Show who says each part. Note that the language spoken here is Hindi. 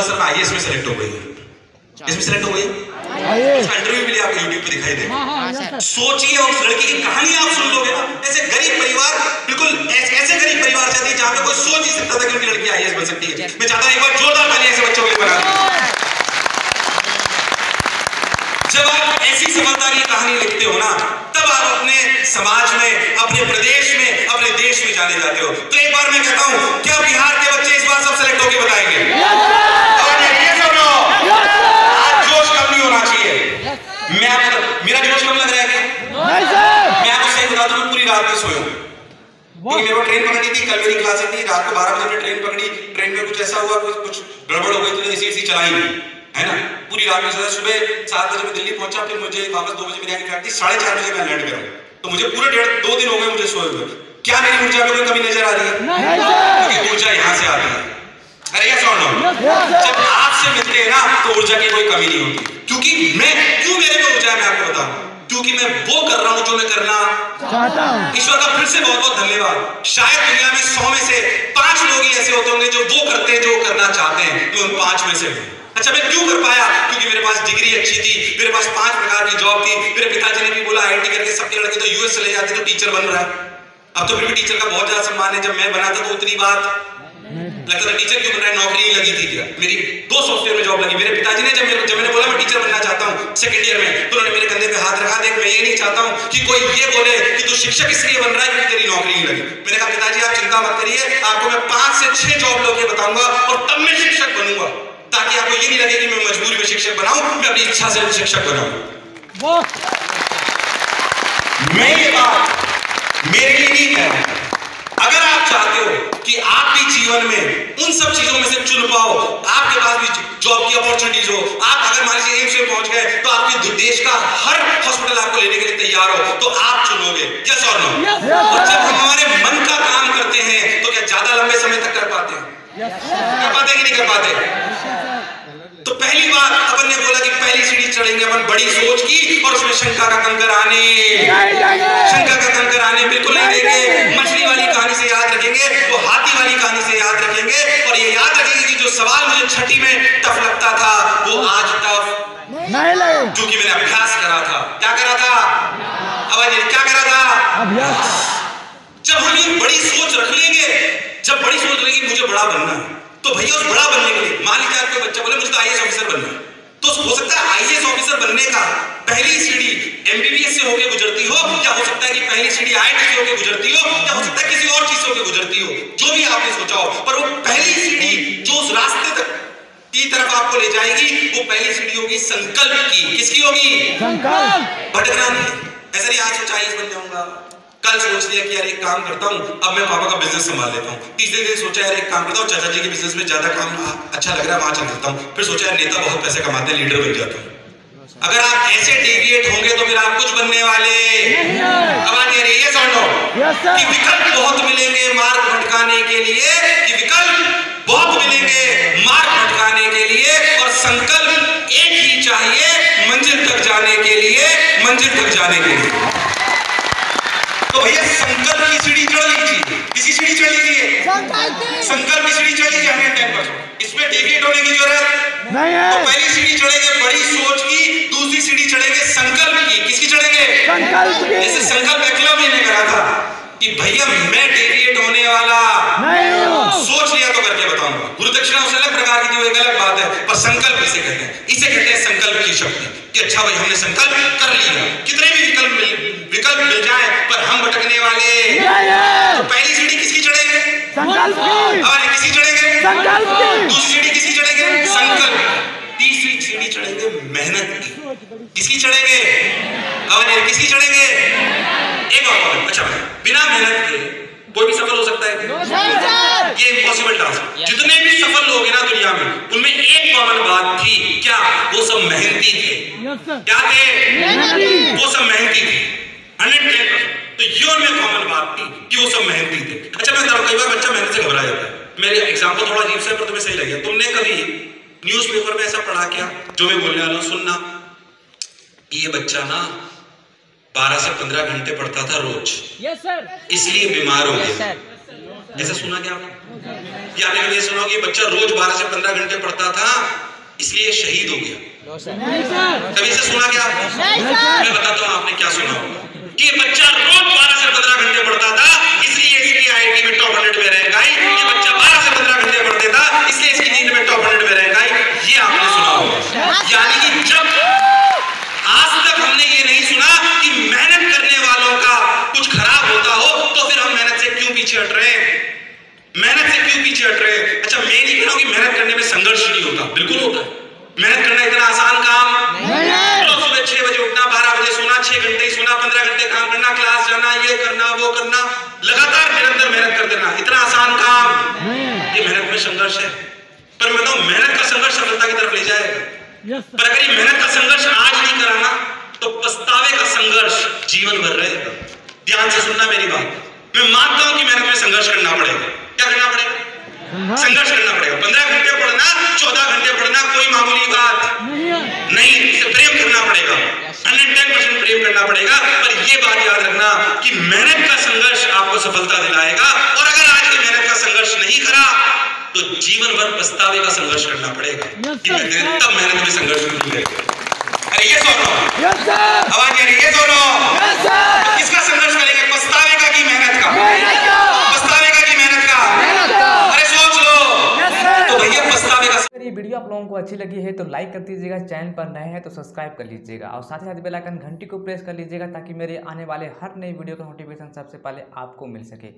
Speaker 1: बोला सर मैं आईएएस में सेलेक्ट हो गई, इसमें सेलेक्ट हो गई, इसका इंटरव्यू भी आपको यूट्यूब पे दिखाई देगा। सोचिए उस लड़की की कहानी आप सुन लोगे ना, ऐसे गरीब परिवार, बिल्कुल ऐसे गरीब परिवार से आती है जहां पे कोई सोच ही सकता था कि उनकी लड़की आईएएस बन सकती है। मैं चाहता हूं एक बार जोरदार ताली ऐसे बच्चों के लिए बना। जब आप ऐसी सफलता की कहानी लिखते हो ना, तब आप अपने समाज में, अपने प्रदेश में, अपने देश में जाने जाते हो। तो एक बार मैं कहता हूं, क्या बिहार के बच्चे इस बार सब सेलेक्ट होकर बताएंगे? आज जोश कम नहीं होना चाहिए। मैं आपको, मेरा जोश कम लग रहा है क्या? मैं आपको सही बता दूं, पूरी रात नहीं सोया क्योंकि मेरे को ट्रेन पकड़नी थी, कल मेरी क्लास थी, रात को 12 बजे ट्रेन पकड़ी, ट्रेन में कुछ ऐसा हुआ, कुछ गड़बड़ हो गई तो इसी चलाई नहीं, है ना, पूरी रात में सोया। सुबह 7 बजे मैं दिल्ली पहुंचा, फिर मुझे वापस 2 बजे मेरी आगे फ्लाइट थी, 4:30 बजे मैं लैंड करा, तो मुझे पूरे 2 दिन हो गए मुझे सोए हुए। क्या मेरी ऊर्जा में कोई कमी नजर आ रही है? क्योंकि ऊर्जा यहाँ से आती है। अरे यस और नो? जब आपसे मिलते हैं ना तो ऊर्जा की कोई कमी नहीं होती। क्योंकि क्यों मेरे में ऊर्जा है मैं आपको बताऊं, क्योंकि मैं वो कर रहा हूं जो मैं करना चाहता हूं। ईश्वर का फिर से बहुत बहुत धन्यवाद। शायद दुनिया में 100 में से 5 लोग ही ऐसे होते होंगे जो वो करते हैं जो करना चाहते हैं, मैं उन 5 में से हूं। अच्छा, मैं क्यों कर पाया? क्योंकि मेरे पास डिग्री अच्छी थी, मेरे पास 5 प्रकार की जॉब थी। मेरे पिताजी ने भी बोला आईआईटी करके सबके लड़के तो यूएस चले जाते तो टीचर बन रहा है। अब तो फिर भी टीचर का बहुत ज्यादा सम्मान है। जब मैं बना था तो उतनी बात लगता था टीचर क्यों बन रहा है, नौकरी नहीं लगी थी क्या? मेरी 2 सॉफ्टवेयर में जॉब लगी। मेरे पिताजी ने जब मैंने बोला मैं टीचर बनना चाहता हूं सेकंड ईयर में, तो उन्होंने मेरे कंधे पे हाथ रखा। देख, मैं ये नहीं चाहता हूं कि कोई ये बोले कि तू शिक्षक इसलिए बन रहा है क्योंकि तेरी नौकरी नहीं लगी। मैंने कहा पिताजी आप चिंता मत करिए, आपको मैं 5 से 6 जॉब लोग बताऊंगा और तब मैं शिक्षक बनूंगा, ताकि आपको ये नहीं लगे कि मैं मजबूरी में शिक्षक बनाऊं, मैं अपनी इच्छा से शिक्षक बनाऊं। मैं ये बात मेरे लिए नहीं कह रहा। अगर आप चाहते हो कि आप भी जीवन में उन सब चीजों में से चुन पाओ, आपके पास भी जॉब की अपॉर्चुनिटीज हो, आप अगर मान लीजिए एम्स में पहुंच गए तो आपके देश का हर हॉस्पिटल आपको लेने के लिए तैयार हो, तो आप चुनोगे, यस और नो? और जब हम हमारे मन का काम करते हैं तो क्या ज्यादा लंबे समय तक कर पाते हैं? कर पाते कि नहीं कर पाते? तो पहली बात अपन ने बोला कि पहली सीढ़ी चढ़ेंगे अपन बड़ी सोच की, और उसमें शंका का कंकर आने बिल्कुल नहीं देंगे। मछली वाली कहानी से याद रखेंगे, वो हाथी वाली कहानी से याद रखेंगे, और ये याद रखेंगे कि जो सवाल मुझे छठी में टफ लगता था वो आज टफ नहीं लगे, क्योंकि मैंने अभ्यास करा था। क्या करा था? आवाज क्या करा था? जब हम ये बड़ी सोच रख लेंगे, जब बड़ी सोच लेंगे मुझे बड़ा बनना है, तो भैया उस बड़ा बनने के लिए मान लीजिए आपके बच्चा बोले मुझे तो आईएएस ऑफिसर बनना है, तो हो सकता है आईएएस ऑफिसर बनने का पहली सीढ़ी एमबीबीएस से होकर गुजरती हो, या हो सकता है कि पहली सीढ़ी आईआईटी से होकर गुजरती हो, या हो सकता है किसी और चीज से होकर गुजरती हो, जो भी आपने सोचा हो, पर वो पहली सीढ़ी जो उस रास्ते तक की तरफ आपको ले जाएगी, वो पहली सीढ़ी होगी संकल्प की। किसकी होगी? संकल्प। भटकना नहीं। ऐसा नहीं आज सोचा आईएएस बन जाऊंगा, कल सोच लिया कि यार एक काम करता हूं, अब मैं पापा का बिजनेस संभाल लेता हूं, तीसरे दिन सोचा यार एक काम करता हूं, चाचा जी के बिजनेस में ज्यादा काम अच्छा लग रहा है वहां चल सकता हूं, फिर सोचा यार नेता बहुत पैसे कमाते हैं लीडर बन जाता हूं। अगर आप ऐसे डेविएट होंगे तो फिर आप कुछ बनने वाले अब आ रही है कि विकल्प बहुत मिलेंगे मार्ग भटकाने के लिए, कि विकल्प बहुत मिलेंगे मार्ग भटकाने के लिए, और संकल्प एक ही चाहिए मंजिल तक जाने के लिए, मंजिल तक जाने के लिए। तो भैया संकल्प की सीढ़ी चढ़ लीजिए, किसी सीढ़ी चढ़ लीजिए, संकल्प की सीढ़ी चढ़ लीजिए 110%। इसमें डेविएट होने की जरूरत नहीं है। तो पहली सीढ़ी चढ़ेंगे बड़ी सोच की, दूसरी सीढ़ी चढ़ेंगे संकल्प की। किसकी चढ़ेंगे? संकल्प की। जैसे संकल्प एकलव्य ने करा था कि भैया मैं डेविएट होने वाला नहीं हूं, सोच लिया तो करके बताऊंगा। गुरु दक्षिणा उस अलग प्रकार की थी, वो एक अलग बात है, पर संकल्प इसे कहते हैं, इसे कहते हैं संकल्प की शक्ति। कि अच्छा भाई हमने संकल्प कर लिया, कितने भी विकल्प मिल जाए पर हम भटकने वाले। तो पहली सीढ़ी किसकी चढ़ेंगे? संकल्प की। और किसकी चढ़ेंगे? संकल्प की। दूसरी सीढ़ी किसकी चढ़ेंगे? संकल्प। तीसरी सीढ़ी चढ़ेंगे मेहनत की। किसकी चढ़ेंगे? और किसकी चढ़ेंगे? एक और अच्छा, बिना मेहनत के कोई भी सफल हो सकता है? ये इम्पॉसिबल टास्क। जितने भी सफल लोग हैं ना दुनिया में, उनमें एक कॉमन बात थी, क्या? वो सब मेहनती थे। क्या थे? वो सब मेहनती थे 110%। तो ये उनमें कॉमन बात थी कि वो सब मेहनती थे। अच्छा मैं बताऊं, कई बार बच्चा मेहनत से घबरा जाता है। मेरे एग्जाम्पल थोड़ा अजीब से पर तुम्हें सही लगेगा। तुमने कभी न्यूज़पेपर में ऐसा पढ़ा क्या, जो मैं बोलने वाला हूं सुनना, ये बच्चा ना 12 से 15 घंटे पढ़ता था रोज, यस सर, इसलिए बीमार हो गया। ऐसा सुना क्या आपने? या आपने ये सुना कि बच्चा रोज 12 से 15 घंटे पढ़ता था इसलिए शहीद हो गया? कभी से सुना क्या? मैं बताता हूँ आपने क्या सुना होगा कि ये बच्चा रोज 12 से 15 घंटे पढ़ता था इसलिए इसकी IIT में टॉप 100 में रैंक आई। ये बच्चा 12 से 15 घंटे पढ़ते था इसलिए इसकी नींद में टॉप 100 में रैंक आई। ये आपने सुना होगा। यानी कि जब आज तक हमने ये नहीं सुना कि मेहनत करने वालों का कुछ खराब होता हो तो फिर हम मेहनत से क्यों पीछे हट रहे हैं? मेहनत से क्यों पीछे हट रहे हैं? अच्छा, मैं नहीं कह रहा हूं कि मेहनत करने में संघर्ष नहीं होता, बिल्कुल होता है। मेहनत करना इतना आसान काम नहीं है। तो सुबह 6 बजे उठना, 12 बजे सोना, 6 घंटे ही सोना, 15 घंटे काम करना, क्लास जाना, ये करना वो करना, लगातार निरंतर मेहनत करते रहना, इतना आसान काम? ये मेहनत में संघर्ष है। पर मैं बताऊं, मेहनत का संघर्ष सफलता की तरफ ले जाएगा। पर अगर ये मेहनत का संघर्ष आज नहीं कराना तो पछतावे का संघर्ष जीवन भर रहेगा। ध्यान से सुनना मेरी बात। मैं मानता हूं कि मेहनत में संघर्ष करना पड़ेगा। क्या करना पड़ेगा? संघर्ष करना पड़ेगा। 15 घंटे पढ़ना, 14 घंटे पढ़ना कोई मामूली बात नहीं। इसे प्रेम करना पड़ेगा, 110% प्रेम करना पड़ेगा। पर ये बात याद रखना कि मेहनत का संघर्ष आपको सफलता दिलाएगा। और अगर आज की मेहनत का संघर्ष नहीं करा तो जीवन भर पछतावे का संघर्ष करना पड़ेगा। तब मेहनत में संघर्ष शुरू करेगा। अरे ये सुनो, आवाज आ रही है? ये सुनो, किसका संघर्ष करेंगे? पछतावे का कि मेहनत का? पछतावे का कि मेहनत का? अरे सोच लो। तो भैया पछतावे का।
Speaker 2: अगर ये वीडियो आप लोगों को अच्छी लगी है तो लाइक कर दीजिएगा, चैनल पर नए हैं तो सब्सक्राइब कर लीजिएगा और साथ ही साथ बेल आइकन घंटी को प्रेस कर लीजिएगा ताकि मेरे आने वाले हर नई वीडियो का नोटिफिकेशन सबसे पहले आपको मिल सके।